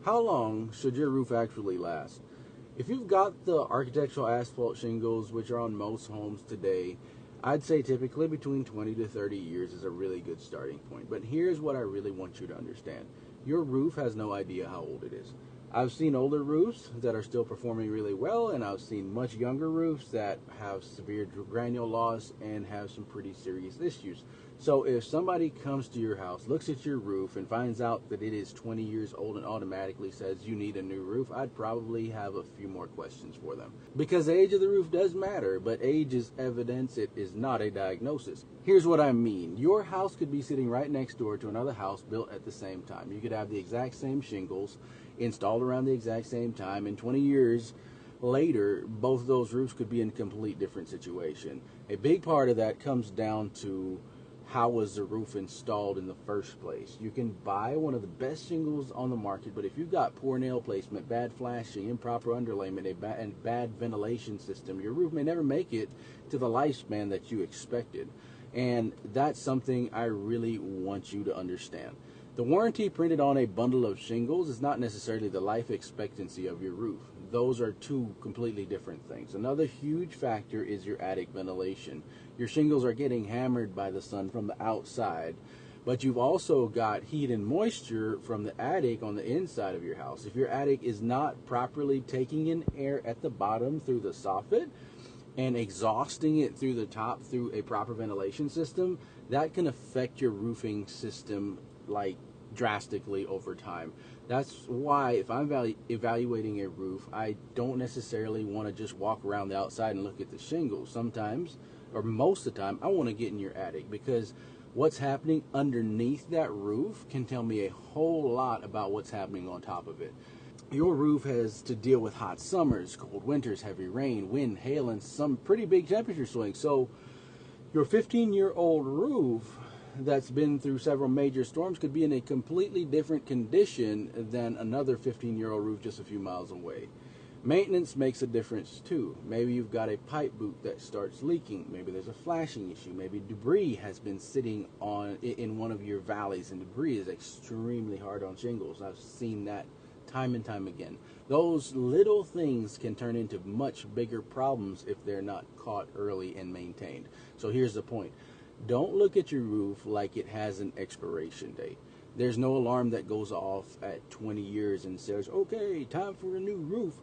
How long should your roof actually last? If you've got the architectural asphalt shingles, which are on most homes today, I'd say typically between 20 to 30 years is a really good starting point. But here's what I really want you to understand. Your roof has no idea how old it is. I've seen older roofs that are still performing really well, and I've seen much younger roofs that have severe granule loss and have some pretty serious issues. So if somebody comes to your house, looks at your roof, and finds out that it is 20 years old and automatically says you need a new roof, I'd probably have a few more questions for them. Because the age of the roof does matter, but age is evidence, it is not a diagnosis. Here's what I mean. Your house could be sitting right next door to another house built at the same time. You could have the exact same shingles installed around the exact same time, and 20 years later, both of those roofs could be in a complete different situation. A big part of that comes down to how was the roof installed in the first place. You can buy one of the best shingles on the market, but if you've got poor nail placement, bad flashing, improper underlayment, and bad ventilation system, your roof may never make it to the lifespan that you expected. And that's something I really want you to understand. The warranty printed on a bundle of shingles is not necessarily the life expectancy of your roof. Those are two completely different things. Another huge factor is your attic ventilation. Your shingles are getting hammered by the sun from the outside, but you've also got heat and moisture from the attic on the inside of your house. If your attic is not properly taking in air at the bottom through the soffit and exhausting it through the top through a proper ventilation system, that can affect your roofing system like drastically over time. That's why if I'm evaluating a roof, I don't necessarily want to just walk around the outside and look at the shingles. Sometimes, or most of the time, I want to get in your attic, because what's happening underneath that roof can tell me a whole lot about what's happening on top of it. Your roof has to deal with hot summers, cold winters, heavy rain, wind, hail, and some pretty big temperature swings. So your 15-year-old roof that's been through several major storms could be in a completely different condition than another 15-year-old roof just a few miles away. Maintenance makes a difference too. Maybe you've got a pipe boot that starts leaking. Maybe there's a flashing issue. Maybe debris has been sitting in one of your valleys, and debris is extremely hard on shingles. I've seen that time and time again. Those little things can turn into much bigger problems if they're not caught early and maintained. So here's the point. Don't look at your roof like it has an expiration date. There's no alarm that goes off at 20 years and says, okay, time for a new roof.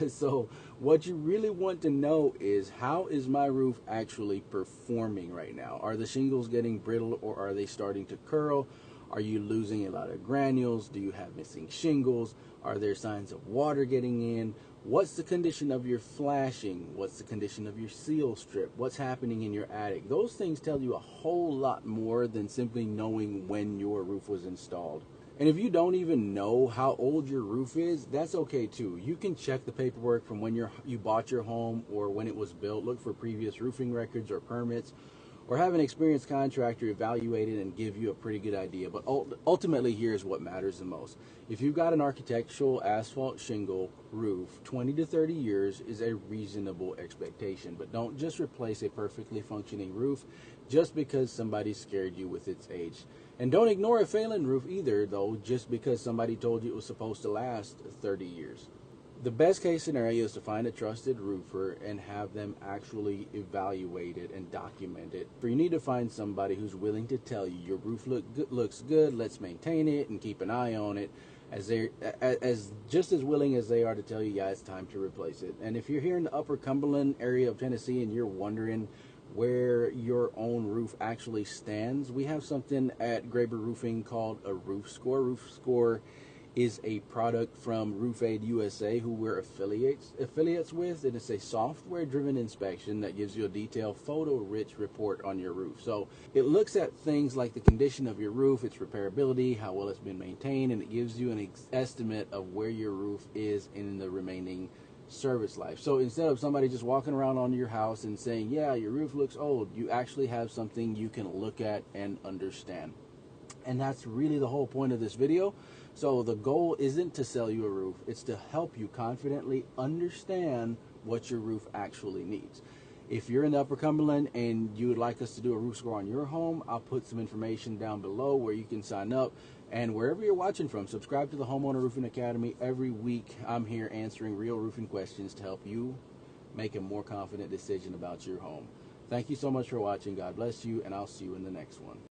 So what you really want to know is, how is my roof actually performing right now? Are the shingles getting brittle, or are they starting to curl? Are you losing a lot of granules? Do you have missing shingles? Are there signs of water getting in? What's the condition of your flashing? What's the condition of your seal strip? What's happening in your attic? Those things tell you a whole lot more than simply knowing when your roof was installed. And if you don't even know how old your roof is, that's okay too. You can check the paperwork from when you bought your home or when it was built. Look for previous roofing records or permits, or have an experienced contractor evaluate it and give you a pretty good idea. But ultimately, here's what matters the most. If you've got an architectural asphalt shingle roof, 20 to 30 years is a reasonable expectation. But don't just replace a perfectly functioning roof just because somebody scared you with its age. And don't ignore a failing roof either, though, just because somebody told you it was supposed to last 30 years. The best case scenario is to find a trusted roofer and have them actually evaluate it and document it. But you need to find somebody who's willing to tell you your roof looks good, let's maintain it and keep an eye on it, as just as willing as they are to tell you, yeah, it's time to replace it. And if you're here in the Upper Cumberland area of Tennessee and you're wondering where your own roof actually stands, we have something at Graber Roofing called a RoofScore. RoofScore is a product from RoofAid USA, who we're affiliates with, and it's a software-driven inspection that gives you a detailed photo-rich report on your roof. So it looks at things like the condition of your roof, its repairability, how well it's been maintained, and it gives you an estimate of where your roof is in the remaining service life. So instead of somebody just walking around on your house and saying, yeah, your roof looks old, you actually have something you can look at and understand. And that's really the whole point of this video. So the goal isn't to sell you a roof, it's to help you confidently understand what your roof actually needs. If you're in the Upper Cumberland and you would like us to do a RoofScore on your home, I'll put some information down below where you can sign up And wherever you're watching from, subscribe to the Homeowner Roofing Academy. Every week, I'm here answering real roofing questions to help you make a more confident decision about your home. Thank you so much for watching. God bless you, and I'll see you in the next one.